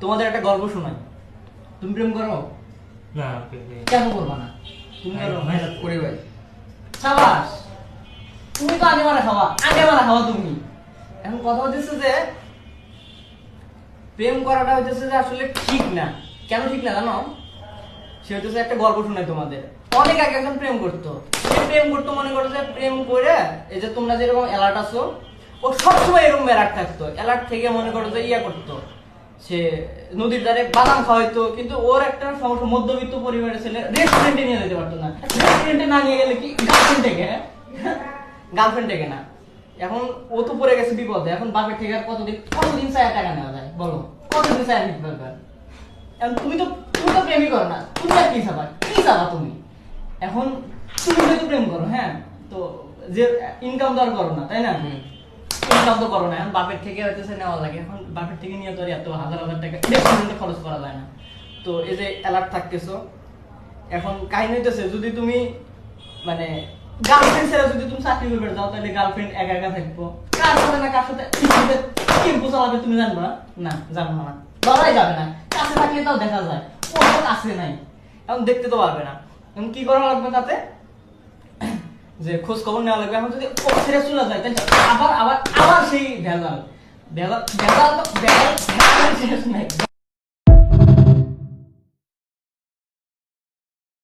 তোমাদের একটা গল্প শোনাই। তুমি প্রেম করো? না কেন করবা না? তুমি করো করে ভাই। সাবাস, তুমি তো আগে মারা খাওয়া তুমি। এখন কথা হচ্ছে যে প্রেম করাটা হচ্ছে যে আসলে ঠিক না। কেন ঠিক না জানো? সে হচ্ছে একটা গল্প শোনাই তোমাদের। অনেক আগে একজন প্রেম করতো, মনে করো যে প্রেম করে এই যে তোমরা যেরকম অ্যালার্ট আছো, ও সবসময় এরকম অ্যালার্ট থাকতো। অ্যালার্ট থেকে মনে করো যে ইয়া করতো, সে নদীর ধারে বাদাম খাওয়াইতো। কিন্তু ওর একটা সমস্যা, মধ্যবিত্ত পরিবারের ছেলে, রেস্টুরেন্টে নিয়ে যেতে পারতো না। রেস্টুরেন্টে না নিয়ে গেলে কি গার্লফ্রেন্ড থেকে না। এখন ও তো পড়ে গেছে বিপদে। এখন বাপের থেকে আর কতদিন চায় টাকা নেওয়া যায় বলো? কতদিন চায় নিতে পারবে? এখন তুমি তো প্রেমই করো না, তুমি আর কি চাবা তুমি? এখন তুমি যদি প্রেম করো, হ্যাঁ, তো যে ইনকাম তো আর করো না, তাই না? ইনকাম তো করো না, এখন বাপের থেকে হইতেছে নেওয়া লাগে। এখন বাপের থেকে নিয়ে তো আর এত হাজার হাজার টাকা রেস্টুরেন্টে খরচ করা যায় না। তো এই যে অ্যালার্ট থাকতেছো, এখন কাহিনী হইতেছে যদি তুমি মানে গার্লফ্রেন্ড ছেড়ে যদি তুমি চাকরি করবে যাও, তাহলে গার্লফ্রেন্ড একা একা থাকবো, কার সাথে না কার সাথে টেম্পো চালাবে তুমি জানবা না? জানবো না, ধরাই যাবে না। কাছে থাকলে তাও দেখা যায়, ও তো কাছে নাই, এখন দেখতে তো পারবে না। এখন কি করা লাগবে তাতে? যে খোঁজ খবর নেওয়া লাগবে। এখন যদি ও ছেড়ে চলে যায়, তাহলে আবার আবার আবার সেই ভেজাল শেষ নাই।